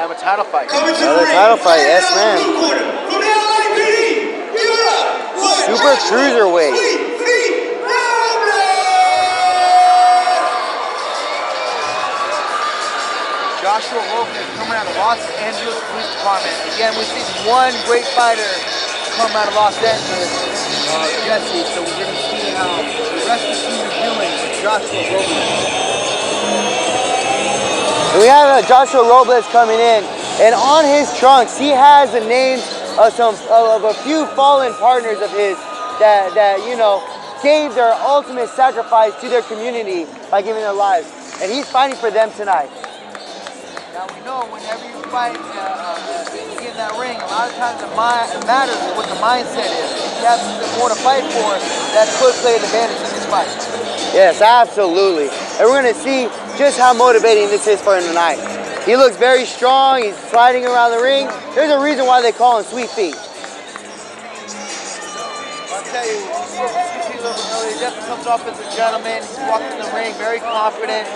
have a title fight. Another title fight, yes, man. From the LAPD, give it up. Super Cruiserweight. Joshua Robles coming out of Los Angeles Police Department. Again, we've seen one great fighter come out of Los Angeles, Jesse. So we're going to see how the rest of the team is doing with Joshua Robles. We have Joshua Robles coming in, and on his trunks he has the names of a few fallen partners of his that you know gave their ultimate sacrifice to their community by giving their lives, and he's fighting for them tonight. Now we know whenever you fight in that ring, a lot of times it matters what the mindset is. If you have something more to fight for, that could play an advantage in this fight. Yes, absolutely. And we're going to see just how motivating this is for him tonight. He looks very strong. He's sliding around the ring. There's a reason why they call him Sweet Feet. I'll tell you, we spoke to CC a little bit earlier. He definitely comes off as a gentleman. He's walking in the ring very confident.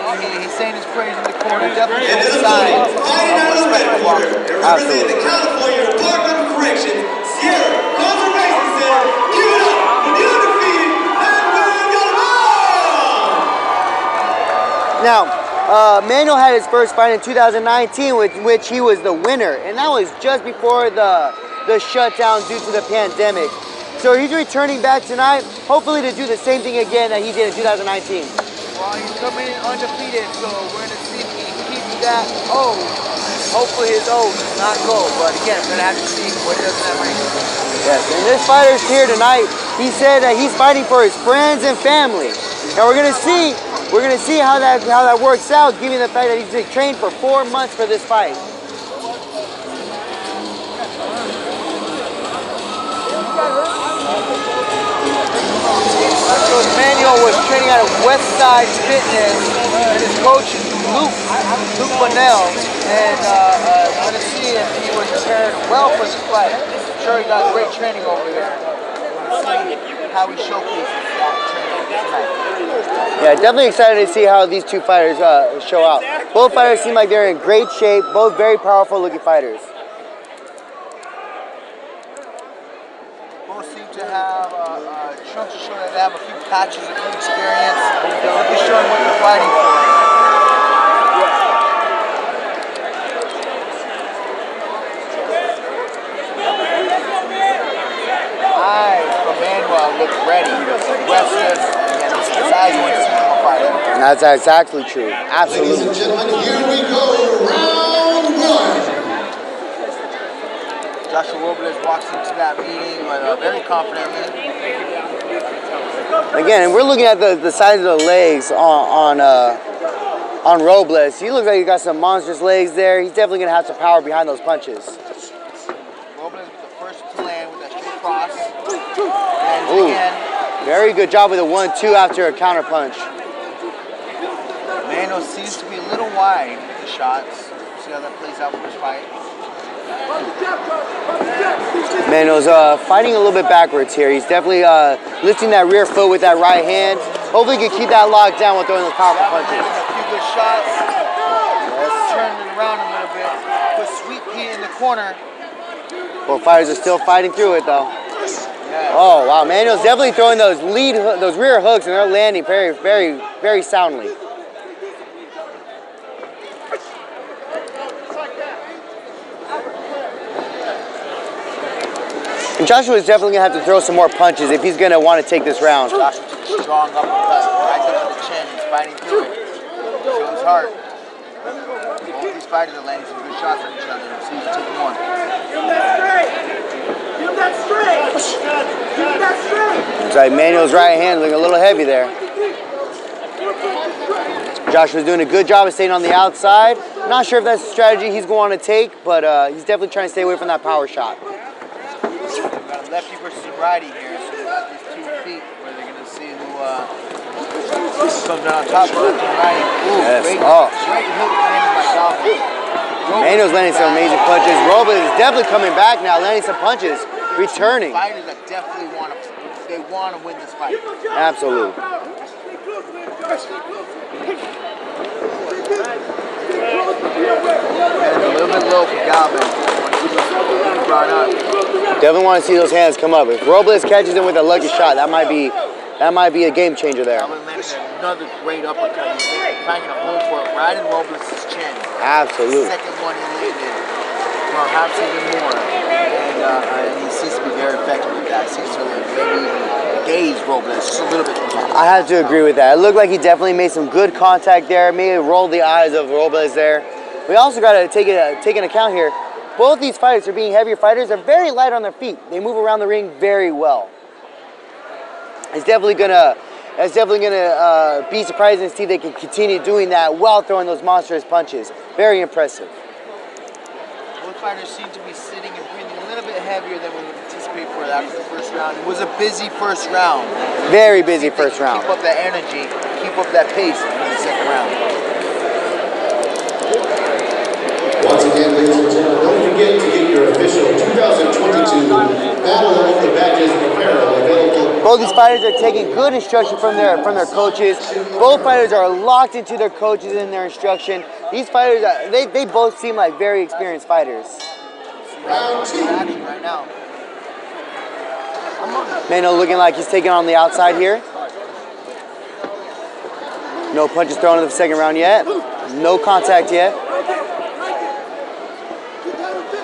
He's saying his prayers in the corner. Definitely a sign of respectful walker. Absolutely. The California Department of Corrections, Sierra Conservation Center, give it up for the undefeated Manual Galvan! Now, Manuel had his first fight in 2019, with which he was the winner, and that was just before the shutdown due to the pandemic. So he's returning back tonight, hopefully to do the same thing again that he did in 2019. Well, he's coming in undefeated, so we're going to see if he keeps that O. Hopefully his O does not go, but again, we're going to have to see what he does in that ring. Yes, and this fighter's here tonight. He said that he's fighting for his friends and family, and we're going to see how that works out, given the fact that he's been trained for 4 months for this fight. Manuel was training out of Westside Fitness, and his coach is Luke Manuel, and I'm going to see if he was prepared well for this fight. I'm sure he got great training over there. We'll see how he showcases that training tonight. Yeah, definitely excited to see how these two fighters show out. Both fighters seem like they're in great shape, both very powerful looking fighters. Both seem to have trunks to show that they have a few patches of experience. They'll be showing what they're fighting for. Eyes from Manuel look ready, aggressive, and this is how you want to see from a fighter. And that's exactly true. Absolutely. Ladies and gentlemen, here we go, round one. Joshua Robles walks into that meeting very confidently. Again, and we're looking at the size of the legs on Robles. He looks like he got some monstrous legs there. He's definitely going to have some power behind those punches. Robles was the first to land with that straight cross. Ooh, very good job with a 1-2 after a counter punch. Manuel seems to be a little wide with the shots. See how that plays out for his fight. Manuel's fighting a little bit backwards here. He's definitely lifting that rear foot with that right hand. Hopefully he can keep that locked down while throwing those powerful punches. A few good shots. Turning it around a little bit. Put Sweet Pea in the corner. Both fighters are still fighting through it though. Yeah. Oh wow, Manuel's definitely throwing those rear hooks, and they're landing very, very, very soundly. And Joshua is definitely going to have to throw some more punches if he's going to want to take this round. Joshua took a strong uppercut right there to the chin. He's fighting through it. Show his heart. Both these fighters are landing some good shots on each other. Let's see who's taking one. Give that straight. Give that straight. Give that straight. Looks like Manuel's right hand looking a little heavy there. Joshua's doing a good job of staying on the outside. Not sure if that's the strategy he's going to take, but he's definitely trying to stay away from that power shot. We've got a lefty versus a righty here, so we've got these 2 feet where they're going to see who comes down on top of lefty and righty. Ooh, yes. Great hook landed by Galvan. Manuel's landing some amazing punches. Robles is definitely coming back now, landing some punches, returning. Fighters that definitely want to win this fight. Absolutely. And a Definitely want to see those hands come up. If Robles catches him with a lucky shot, that might be a game changer there. Galvan landed another great uppercut. He's finding a home for it right in Robles' chin. Absolutely. The second one he landed, perhaps even more. And he seems to be very effective with that. Seems to maybe even gaze Robles just a little bit. I have to agree with that. It looked like he definitely made some good contact there. Maybe rolled the eyes of Robles there. We also got to take into account here. Both these fighters, are being heavier fighters, are very light on their feet. They move around the ring very well. It's definitely gonna be surprising to see they can continue doing that while throwing those monstrous punches. Very impressive. Both fighters seem to be sitting and breathing a little bit heavier than we would anticipate for after the first round. It was a busy first round. Very busy first round. Keep up that energy, keep up that pace in the second round. Once again, ladies and gentlemen, don't forget to get your official 2022 Battle of the Badges apparel available. Both these fighters are taking good instruction from their coaches. Both fighters are locked into their coaches and their instruction. These fighters, they both seem like very experienced fighters. Round 2. Right now. Manuel looking like he's taking on the outside here. No punches thrown in the second round yet. No contact yet.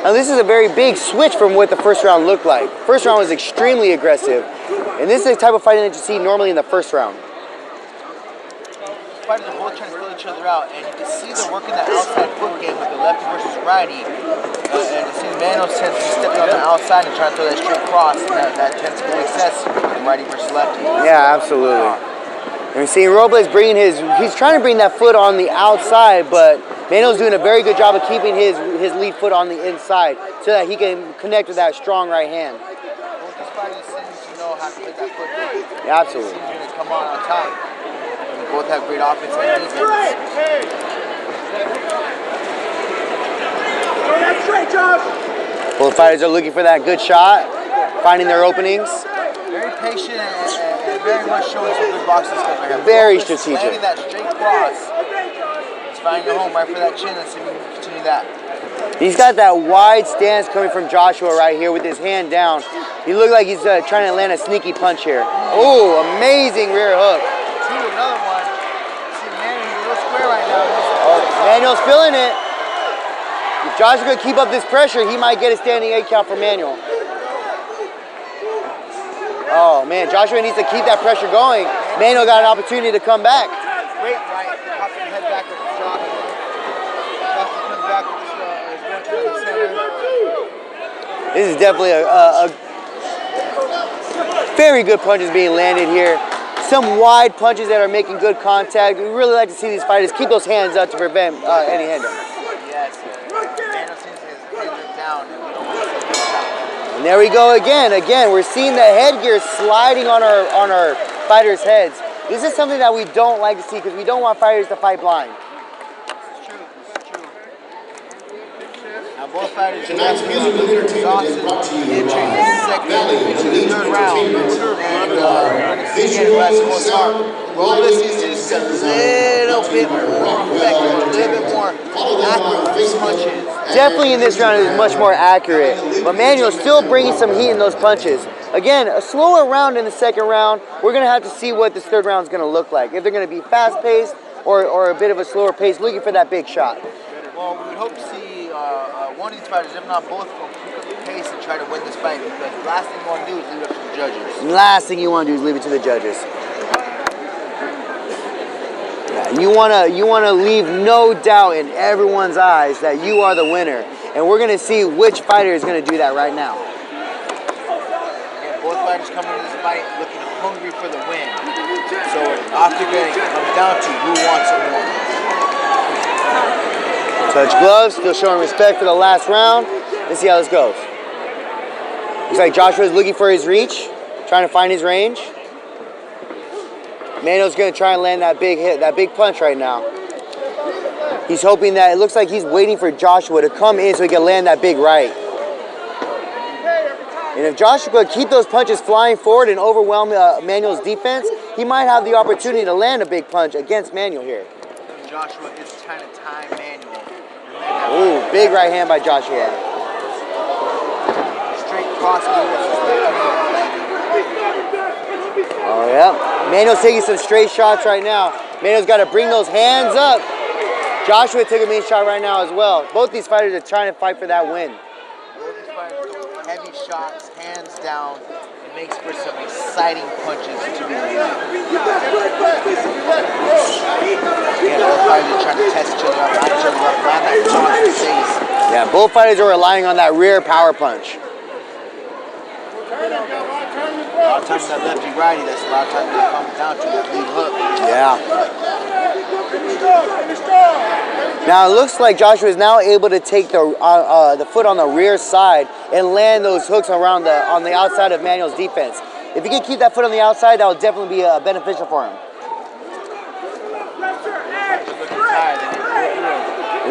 Now this is a very big switch from what the first round looked like. First round was extremely aggressive. And this is the type of fighting that you see normally in the first round. Fighters are both trying to fill each other out, and you can see they're working that outside foot game with the lefty versus righty. And you see Manuel tends to be stepping on the outside and trying to throw that straight cross, and that tends to be excessive in righty versus lefty. Yeah, absolutely. And we see Robles he's trying to bring that foot on the outside, but Manuel's doing a very good job of keeping his lead foot on the inside so that he can connect with that strong right hand. Both these fighters seem to know how to play that foot game. Yeah, absolutely. Seems going to come on top. They both have great offense and defense. Both fighters are looking for that good shot, finding their openings. Very patient and very much showing some good boxing skills right here. Very strategic. Landing that straight cross. He's finding a home right for that chin. Let's see if we can continue that. He's got that wide stance coming from Joshua right here with his hand down. He looks like he's trying to land a sneaky punch here. Oh, amazing rear hook. Another one. See, Manuel, he's a little square right now. Oh, Manuel's feeling it. If Joshua could keep up this pressure, he might get a standing 8 count for Manuel. Oh man, Joshua needs to keep that pressure going. Manuel got an opportunity to come back. Great right, pop your head back with the Joshua. Joshua comes back with his one to the center. This is definitely a very good punches being landed here. Some wide punches that are making good contact. We really like to see these fighters keep those hands up to prevent any hand damage. Yes, Manuel seems his hands are down and we don't want to see that. And there we go again. Again, we're seeing the headgear sliding on our fighters' heads. This is something that we don't like to see because we don't want fighters to fight blind. This is true. Now both fighters Tonight's musical entertainment is brought to you by Valley Elite third round. and Visual Sound Robles is just a little bit more effective, a little bit more accurate with his punches. Definitely in this round is much more accurate, but Manuel's still bringing some heat in those punches. Again, a slower round in the second round. We're going to have to see what this third round is going to look like. If they're going to be fast-paced or a bit of a slower pace, looking for that big shot. Well, we would hope to see one of these fighters, if not both of them, pick up the pace and try to win this fight, because the last thing you want to do is leave it up to the judges. Last thing you want to do is leave it to the judges. Yeah, you want to leave no doubt in everyone's eyes that you are the winner, and we're going to see which fighter is going to do that right now. Again, both fighters coming into this fight looking hungry for the win. So octagon comes down to who wants it more. Touch gloves, still showing respect for the last round. Let's see how this goes. Looks like Joshua is looking for his reach, trying to find his range. Manuel's going to try and land that big hit, that big punch right now. He's hoping that, it looks like he's waiting for Joshua to come in so he can land that big right. And if Joshua could keep those punches flying forward and overwhelm Manuel's defense, he might have the opportunity to land a big punch against Manuel here. Joshua is trying to time Manuel. Ooh, big right hand by Joshua. Straight possibly with his left hand. Oh, yeah. Manuel's taking some straight shots right now. Manuel's got to bring those hands up. Joshua took a mean shot right now as well. Both these fighters are trying to fight for that win. Both these fighters go heavy shots, hands down. It makes for some exciting punches to be landed. Yeah, both fighters are trying to test each other up, line each other up, land that punch in the face. Yeah, both fighters are relying on that rear power punch. A lot of times that lefty-righty, that's a lot of times it comes down to that lead hook. Yeah. Now it looks like Joshua is now able to take the foot on the rear side and land those hooks around on the outside of Manuel's defense. If he can keep that foot on the outside, that will definitely be beneficial for him.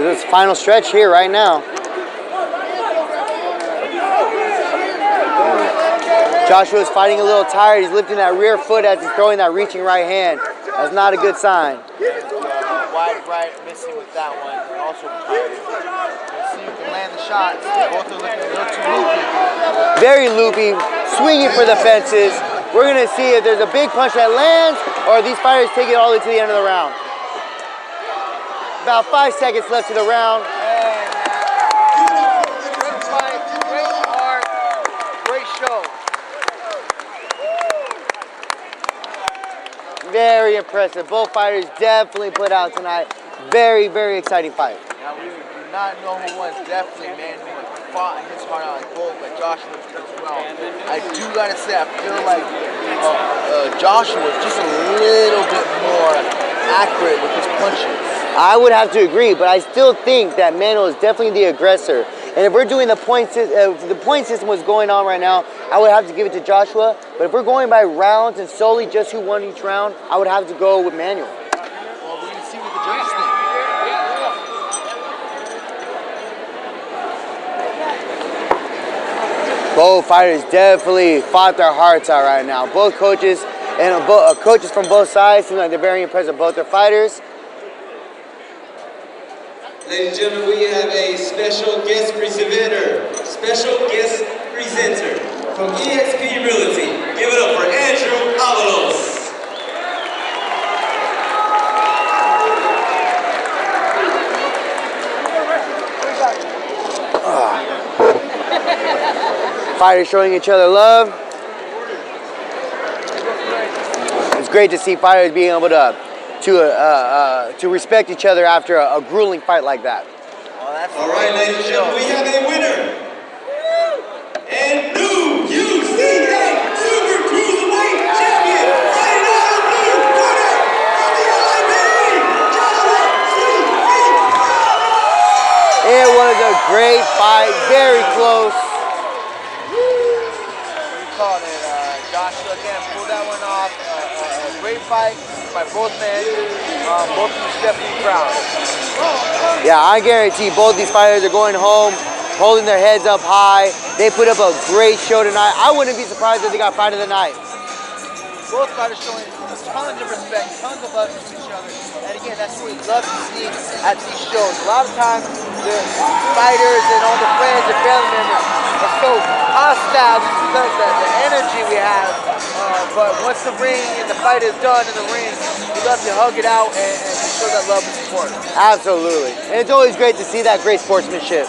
This is final stretch here right now. Joshua's fighting a little tired. He's lifting that rear foot as he's throwing that reaching right hand. That's not a good sign. Wide right, missing with that one. And also tired. Let's see who can land the shots. Both are looking a little too loopy. Very loopy, swinging for the fences. We're going to see if there's a big punch that lands or these fighters take it all the way to the end of the round. About 5 seconds left to the round. Great fight, great art, great show. Very impressive. Both fighters definitely put out tonight. Very, very exciting fight. Now we do not know who won. Definitely Manuel fought his heart out like both, but Joshua as well. I do gotta say, I feel like Joshua was just a little bit more accurate with his punches. I would have to agree, but I still think that Manuel is definitely the aggressor. And if we're doing the point system was going on right now, I would have to give it to Joshua. But if we're going by rounds and solely just who won each round, I would have to go with Manuel. Well, we're gonna see what the judges think. Both fighters definitely fought their hearts out right now. Both coaches and coaches from both sides seem like they're very impressed with both their fighters. Ladies and gentlemen, we have a special guest presenter. Special guest presenter from EXP Realty. Give it up for Andrew Avalos. Fighters showing each other love. It's great to see fighters being able to respect each other after a grueling fight like that. Well, that's all right, ladies and gentlemen, we have a winner. And new UCA Super Cruiserweight Champion, fighting out of the blue corner from the LAPD, Joshua C. It was a great fight, very close. Called it. Joshua again pulled that one off. A great fight by both men. Both of them definitely proud. Yeah, I guarantee both these fighters are going home, holding their heads up high. They put up a great show tonight. I wouldn't be surprised if they got fight of the night. Both fighters showing tons of respect, tons of love to each other. And again, that's what we love to see at these shows. A lot of times, the fighters and all the friends and family members are so hostile just because of the energy we have. But once the ring and the fight is done in the ring, we love to hug it out and show that love and support. Absolutely. And it's always great to see that great sportsmanship.